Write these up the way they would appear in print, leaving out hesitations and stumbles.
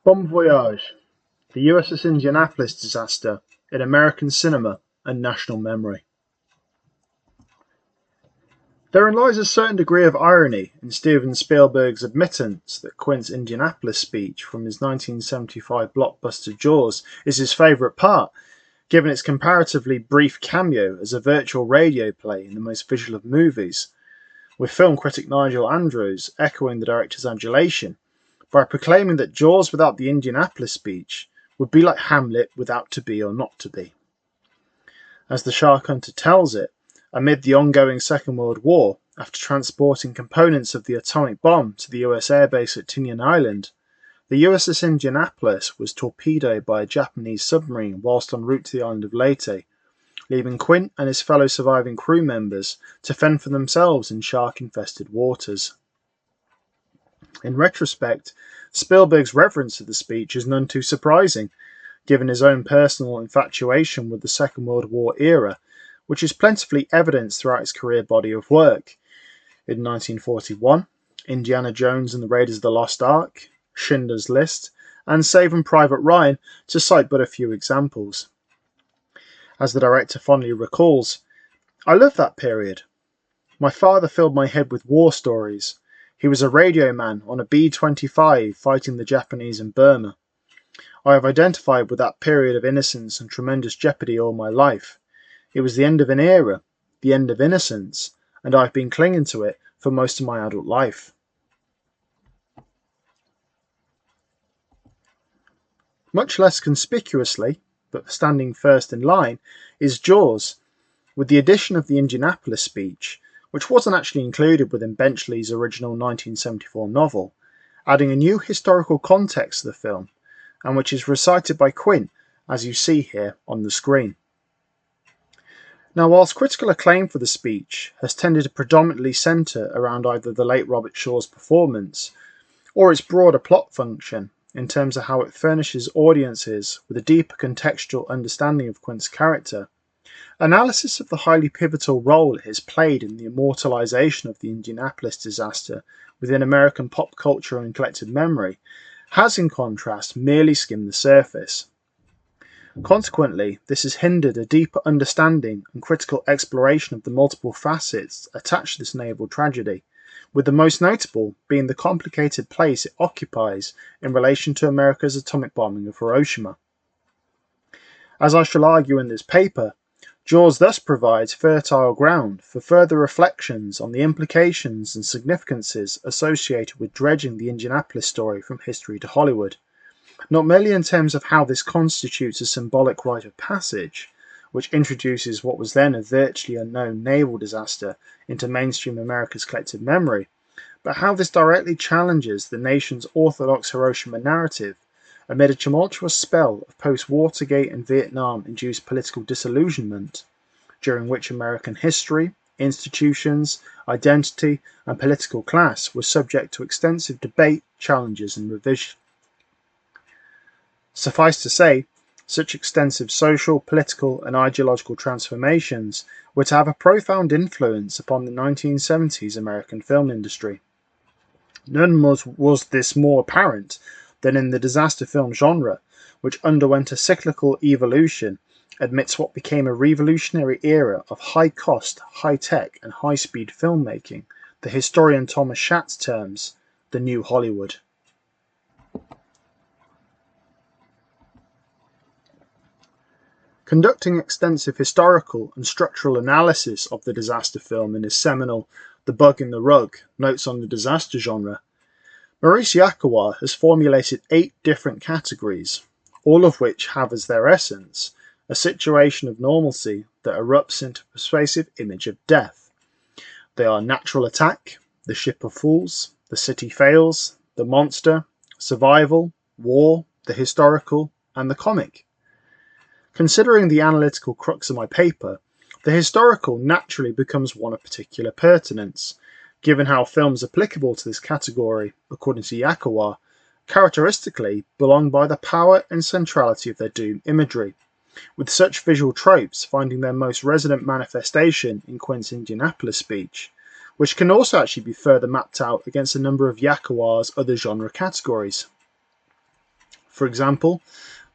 Bon Voyage, the USS Indianapolis disaster in American cinema and national memory. Therein lies a certain degree of irony in Steven Spielberg's admittance that Quint's Indianapolis speech from his 1975 blockbuster Jaws is his favourite part, given its comparatively brief cameo as a virtual radio play in the most visual of movies, with film critic Nigel Andrews echoing the director's adulation by proclaiming that Jaws without the Indianapolis speech would be like Hamlet without To Be or Not to Be. As the Shark Hunter tells it, amid the ongoing Second World War, after transporting components of the atomic bomb to the US airbase at Tinian Island, the USS Indianapolis was torpedoed by a Japanese submarine whilst en route to the island of Leyte, leaving Quint and his fellow surviving crew members to fend for themselves in shark-infested waters. In retrospect, Spielberg's reverence of the speech is none too surprising, given his own personal infatuation with the Second World War era, which is plentifully evidenced throughout his career body of work. In 1941, Indiana Jones and the Raiders of the Lost Ark, Schindler's List, and Saving Private Ryan, to cite but a few examples. As the director fondly recalls, "I love that period. My father filled my head with war stories. He was a radio man on a B-25 fighting the Japanese in Burma. I have identified with that period of innocence and tremendous jeopardy all my life. It was the end of an era, the end of innocence, and I've been clinging to it for most of my adult life." Much less conspicuously, but standing first in line, is Jaws, with the addition of the Indianapolis speech, which wasn't actually included within Benchley's original 1974 novel, adding a new historical context to the film, and which is recited by Quint, as you see here on the screen. Now, whilst critical acclaim for the speech has tended to predominantly centre around either the late Robert Shaw's performance or its broader plot function in terms of how it furnishes audiences with a deeper contextual understanding of Quint's character, analysis of the highly pivotal role it has played in the immortalisation of the Indianapolis disaster within American pop culture and collective memory has, in contrast, merely skimmed the surface. Consequently, this has hindered a deeper understanding and critical exploration of the multiple facets attached to this naval tragedy, with the most notable being the complicated place it occupies in relation to America's atomic bombing of Hiroshima. As I shall argue in this paper, Jaws thus provides fertile ground for further reflections on the implications and significances associated with dredging the Indianapolis story from history to Hollywood, not merely in terms of how this constitutes a symbolic rite of passage, which introduces what was then a virtually unknown naval disaster into mainstream America's collective memory, but how this directly challenges the nation's orthodox Hiroshima narrative amid a tumultuous spell of post-Watergate and Vietnam-induced political disillusionment, during which American history, institutions, identity, and political class were subject to extensive debate, challenges, and revision. Suffice to say, such extensive social, political, and ideological transformations were to have a profound influence upon the 1970s American film industry. None was this more apparent than in the disaster film genre, which underwent a cyclical evolution amidst what became a revolutionary era of high-cost, high-tech, and high-speed filmmaking, the historian Thomas Schatz terms the New Hollywood. Conducting extensive historical and structural analysis of the disaster film in his seminal The Bug in the Rug, Notes on the Disaster Genre, Maurice Yakowa has formulated 8 different categories, all of which have as their essence a situation of normalcy that erupts into a persuasive image of death. They are natural attack, the ship of fools, the city fails, the monster, survival, war, the historical, and the comic. Considering the analytical crux of my paper, the historical naturally becomes one of particular pertinence, given how films applicable to this category, according to Yakowa, characteristically belong by the power and centrality of their doom imagery, with such visual tropes finding their most resonant manifestation in Quint's Indianapolis speech, which can also actually be further mapped out against a number of Yakowa's other genre categories. For example,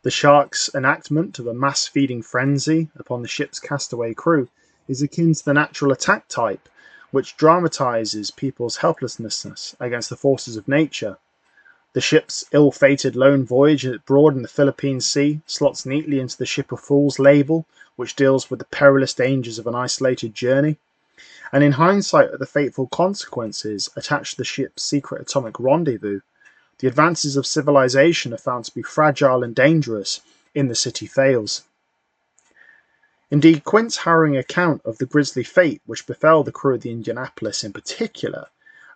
the shark's enactment of a mass feeding frenzy upon the ship's castaway crew is akin to the natural attack type, which dramatizes people's helplessness against the forces of nature. The ship's ill-fated lone voyage abroad in the Philippine Sea slots neatly into the Ship of Fools label, which deals with the perilous dangers of an isolated journey. And in hindsight at the fateful consequences attached to the ship's secret atomic rendezvous, the advances of civilization are found to be fragile and dangerous in The City Fails. Indeed, Quint's harrowing account of the grisly fate which befell the crew of the Indianapolis in particular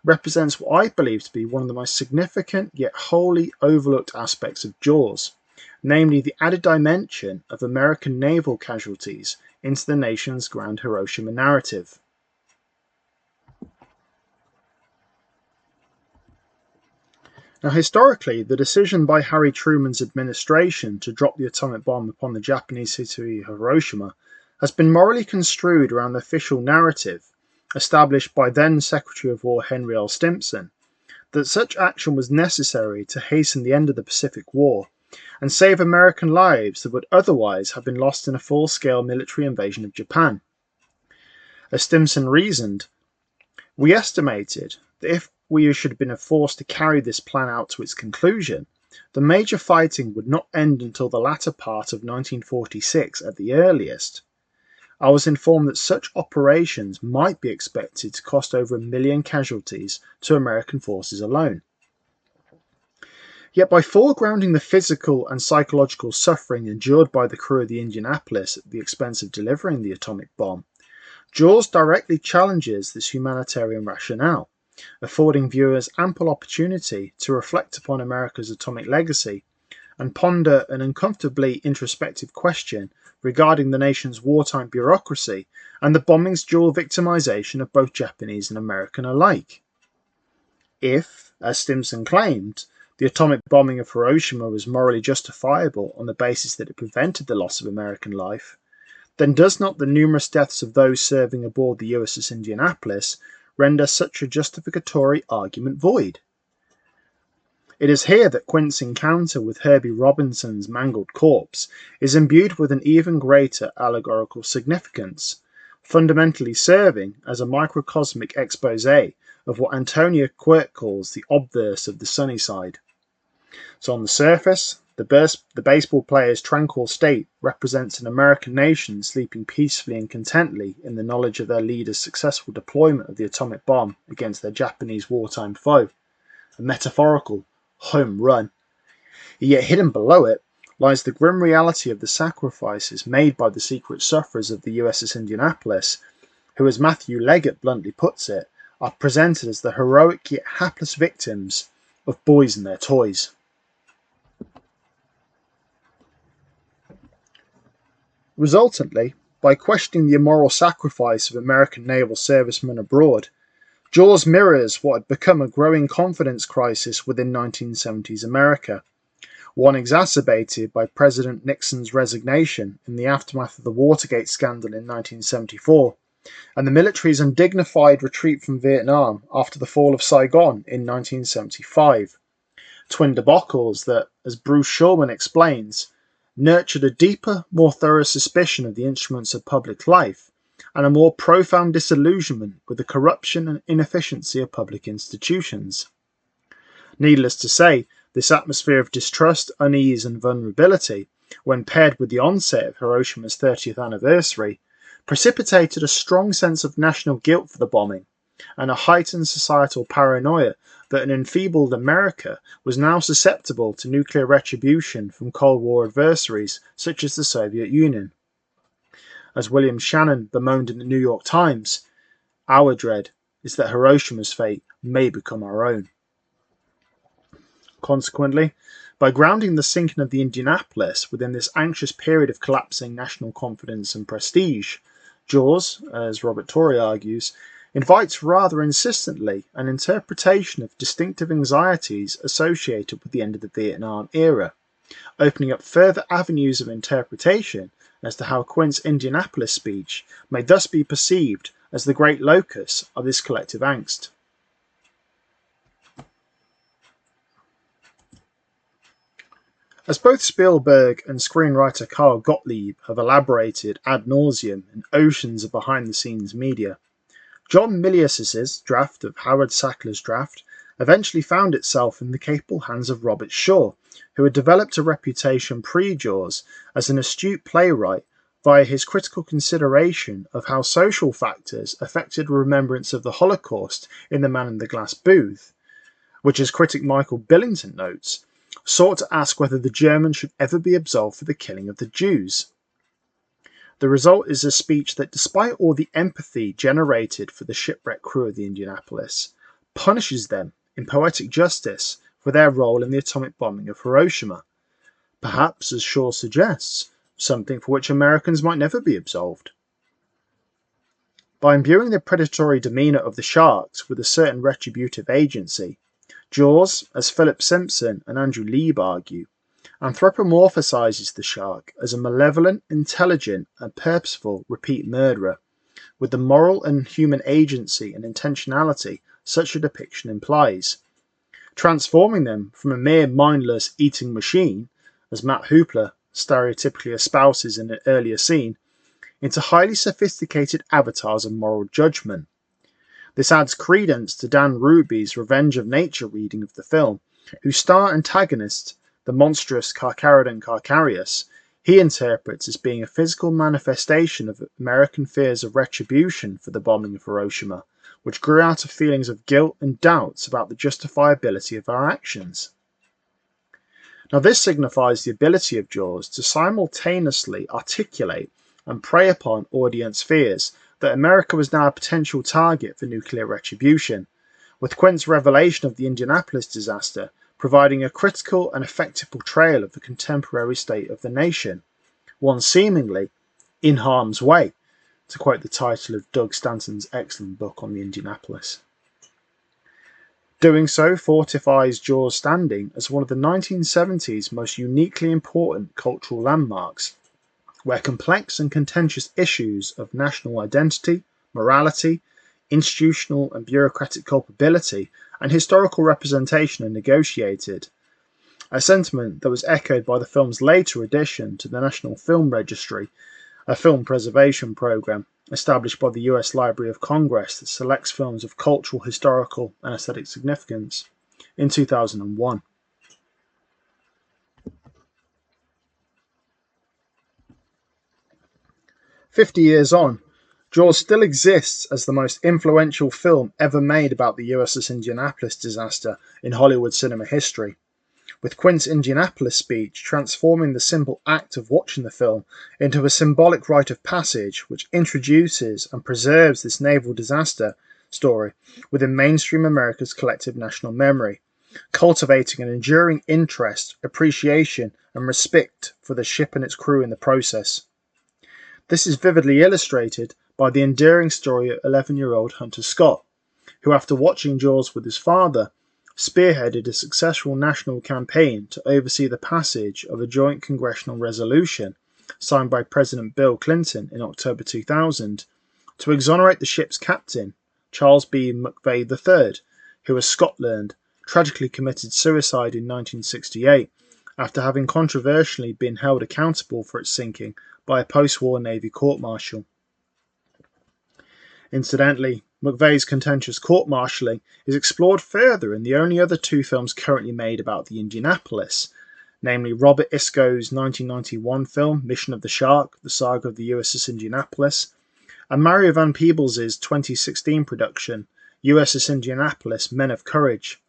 represents what I believe to be one of the most significant yet wholly overlooked aspects of Jaws, namely the added dimension of American naval casualties into the nation's grand Hiroshima narrative. Now, historically, the decision by Harry Truman's administration to drop the atomic bomb upon the Japanese city of Hiroshima has been morally construed around the official narrative, established by then Secretary of War Henry L. Stimson, that such action was necessary to hasten the end of the Pacific War and save American lives that would otherwise have been lost in a full-scale military invasion of Japan. As Stimson reasoned, we estimated that if we should have been forced to carry this plan out to its conclusion, the major fighting would not end until the latter part of 1946 at the earliest. I was informed that such operations might be expected to cost over 1 million casualties to American forces alone. Yet by foregrounding the physical and psychological suffering endured by the crew of the Indianapolis at the expense of delivering the atomic bomb, Jaws directly challenges this humanitarian rationale, affording viewers ample opportunity to reflect upon America's atomic legacy and ponder an uncomfortably introspective question regarding the nation's wartime bureaucracy and the bombing's dual victimization of both Japanese and American alike. If, as Stimson claimed, the atomic bombing of Hiroshima was morally justifiable on the basis that it prevented the loss of American life, then does not the numerous deaths of those serving aboard the USS Indianapolis render such a justificatory argument void? It is here that Quint's encounter with Herbie Robinson's mangled corpse is imbued with an even greater allegorical significance, fundamentally serving as a microcosmic exposé of what Antonia Quirk calls the obverse of the sunny side. So on the surface, the baseball player's tranquil state represents an American nation sleeping peacefully and contently in the knowledge of their leader's successful deployment of the atomic bomb against their Japanese wartime foe, a metaphorical home run. Yet hidden below it lies the grim reality of the sacrifices made by the secret sufferers of the USS Indianapolis, who, as Matthew Leggett bluntly puts it, are presented as the heroic yet hapless victims of boys and their toys. Resultantly, by questioning the immoral sacrifice of American naval servicemen abroad, Jaws mirrors what had become a growing confidence crisis within 1970s America, one exacerbated by President Nixon's resignation in the aftermath of the Watergate scandal in 1974, and the military's undignified retreat from Vietnam after the fall of Saigon in 1975. Twin debacles that, as Bruce Schulman explains, nurtured a deeper, more thorough suspicion of the instruments of public life and a more profound disillusionment with the corruption and inefficiency of public institutions. Needless to say, this atmosphere of distrust, unease and vulnerability, when paired with the onset of Hiroshima's 30th anniversary, precipitated a strong sense of national guilt for the bombing and a heightened societal paranoia that an enfeebled America was now susceptible to nuclear retribution from Cold War adversaries such as the Soviet Union. As William Shannon bemoaned in the New York Times, our dread is that Hiroshima's fate may become our own. Consequently, by grounding the sinking of the Indianapolis within this anxious period of collapsing national confidence and prestige, Jaws, as Robert Torrey argues, invites rather insistently an interpretation of distinctive anxieties associated with the end of the Vietnam era, opening up further avenues of interpretation as to how Quint's Indianapolis speech may thus be perceived as the great locus of this collective angst. As both Spielberg and screenwriter Carl Gottlieb have elaborated ad nauseum in oceans of behind-the-scenes media, John Milius's draft of Howard Sackler's draft eventually found itself in the capable hands of Robert Shaw, who had developed a reputation pre-Jaws as an astute playwright via his critical consideration of how social factors affected remembrance of the Holocaust in The Man in the Glass Booth, which, as critic Michael Billington notes, sought to ask whether the Germans should ever be absolved for the killing of the Jews. The result is a speech that, despite all the empathy generated for the shipwrecked crew of the Indianapolis, punishes them in poetic justice for their role in the atomic bombing of Hiroshima. Perhaps, as Shaw suggests, something for which Americans might never be absolved. By imbuing the predatory demeanour of the sharks with a certain retributive agency, Jaws, as Philip Simpson and Andrew Leib argue, anthropomorphizes the shark as a malevolent, intelligent, and purposeful repeat murderer, with the moral and human agency and intentionality such a depiction implies, transforming them from a mere mindless eating machine, as Matt Hoopla stereotypically espouses in an earlier scene, into highly sophisticated avatars of moral judgment. This adds credence to Dan Ruby's Revenge of Nature reading of the film, whose star antagonist, the monstrous Carcharodon Carcharius, he interprets as being a physical manifestation of American fears of retribution for the bombing of Hiroshima, which grew out of feelings of guilt and doubts about the justifiability of our actions. Now, this signifies the ability of Jaws to simultaneously articulate and prey upon audience fears that America was now a potential target for nuclear retribution, with Quint's revelation of the Indianapolis disaster providing a critical and effective portrayal of the contemporary state of the nation, one seemingly in harm's way, to quote the title of Doug Stanton's excellent book on the Indianapolis. Doing so fortifies Jaws' standing as one of the 1970s most uniquely important cultural landmarks, where complex and contentious issues of national identity, morality, institutional and bureaucratic culpability, and historical representation are negotiated, a sentiment that was echoed by the film's later addition to the National Film Registry, a film preservation program established by the US Library of Congress that selects films of cultural, historical, and aesthetic significance, in 2001. "50 years on, Jaws still exists as the most influential film ever made about the USS Indianapolis disaster in Hollywood cinema history, with Quint's Indianapolis speech transforming the simple act of watching the film into a symbolic rite of passage which introduces and preserves this naval disaster story within mainstream America's collective national memory, cultivating an enduring interest, appreciation, and respect for the ship and its crew in the process. This is vividly illustrated by the endearing story of 11-year-old Hunter Scott, who, after watching Jaws with his father, spearheaded a successful national campaign to oversee the passage of a joint congressional resolution signed by President Bill Clinton in October 2000 to exonerate the ship's captain, Charles B. McVeigh III, who, as Scott learned, tragically committed suicide in 1968 after having controversially been held accountable for its sinking by a post-war Navy court-martial. Incidentally, McVeigh's contentious court-martialing is explored further in the only other two films currently made about the Indianapolis, namely Robert Isco's 1991 film Mission of the Shark, The Saga of the USS Indianapolis, and Mario Van Peebles' 2016 production USS Indianapolis Men of Courage,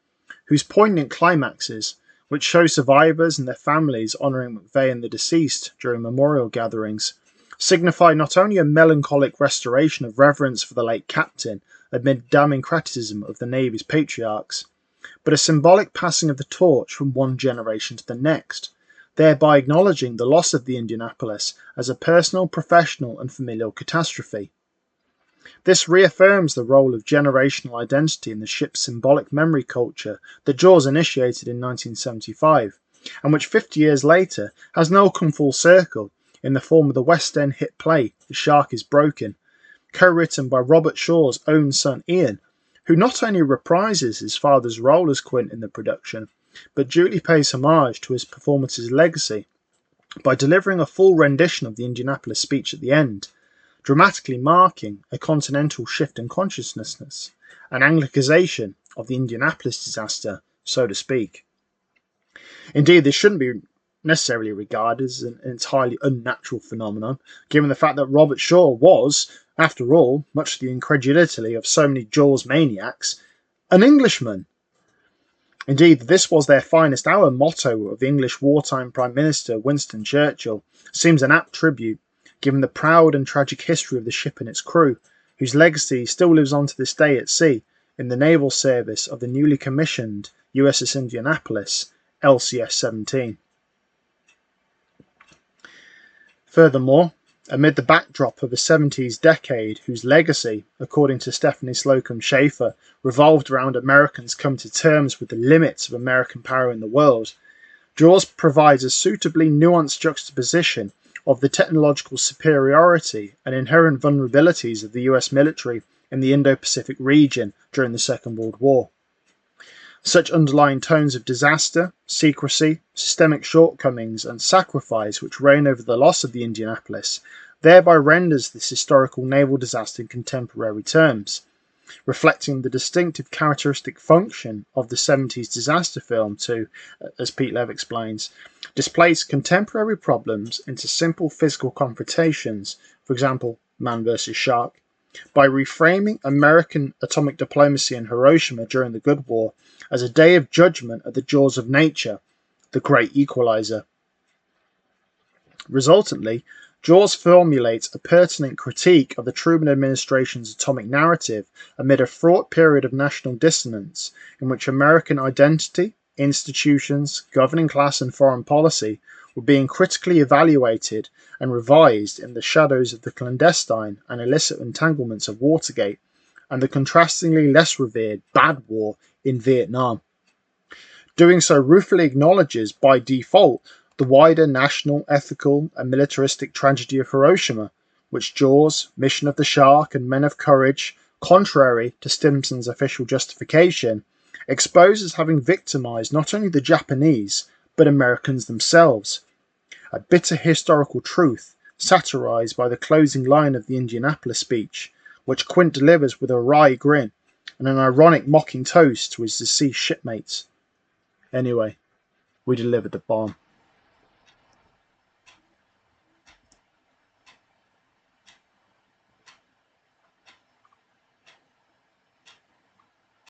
whose poignant climaxes, which show survivors and their families honouring McVeigh and the deceased during memorial gatherings, signify not only a melancholic restoration of reverence for the late captain amid damning criticism of the Navy's patriarchs, but a symbolic passing of the torch from one generation to the next, thereby acknowledging the loss of the Indianapolis as a personal, professional, and familial catastrophe. This reaffirms the role of generational identity in the ship's symbolic memory culture that Jaws initiated in 1975, and which 50 years later has now come full circle in the form of the West End hit play The Shark is Broken, co-written by Robert Shaw's own son Ian, who not only reprises his father's role as Quint in the production, but duly pays homage to his performance's legacy by delivering a full rendition of the Indianapolis speech at the end, dramatically marking a continental shift in consciousness, an Anglicization of the Indianapolis disaster, so to speak. Indeed, this shouldn't be necessarily regarded as an entirely unnatural phenomenon, given the fact that Robert Shaw was, after all, much to the incredulity of so many Jaws maniacs, an Englishman. Indeed, this was their finest hour motto of the English wartime Prime Minister Winston Churchill seems an apt tribute, given the proud and tragic history of the ship and its crew, whose legacy still lives on to this day at sea in the naval service of the newly commissioned USS Indianapolis, LCS 17. Furthermore, amid the backdrop of a 70s decade whose legacy, according to Stephanie Slocum Schaefer, revolved around Americans coming to terms with the limits of American power in the world, Jaws provides a suitably nuanced juxtaposition of the technological superiority and inherent vulnerabilities of the US military in the Indo-Pacific region during the Second World War. Such underlying tones of disaster, secrecy, systemic shortcomings, and sacrifice which reign over the loss of the Indianapolis thereby renders this historical naval disaster in contemporary terms, reflecting the distinctive characteristic function of the 70s disaster film to, as Pete Lev explains, displace contemporary problems into simple physical confrontations, for example, man versus shark, by reframing American atomic diplomacy in Hiroshima during the Good War as a day of judgment at the jaws of nature, the great equalizer. Resultantly, Jaws formulates a pertinent critique of the Truman administration's atomic narrative amid a fraught period of national dissonance in which American identity, institutions, governing class and foreign policy were being critically evaluated and revised in the shadows of the clandestine and illicit entanglements of Watergate and the contrastingly less revered Bad War in Vietnam. Doing so ruefully acknowledges, by default, the wider national, ethical, and militaristic tragedy of Hiroshima, which Jaws, Mission of the Shark, and Men of Courage, contrary to Stimson's official justification, expose as having victimized not only the Japanese, but Americans themselves. A bitter historical truth satirized by the closing line of the Indianapolis speech, which Quint delivers with a wry grin and an ironic mocking toast to his deceased shipmates. Anyway, we delivered the bomb.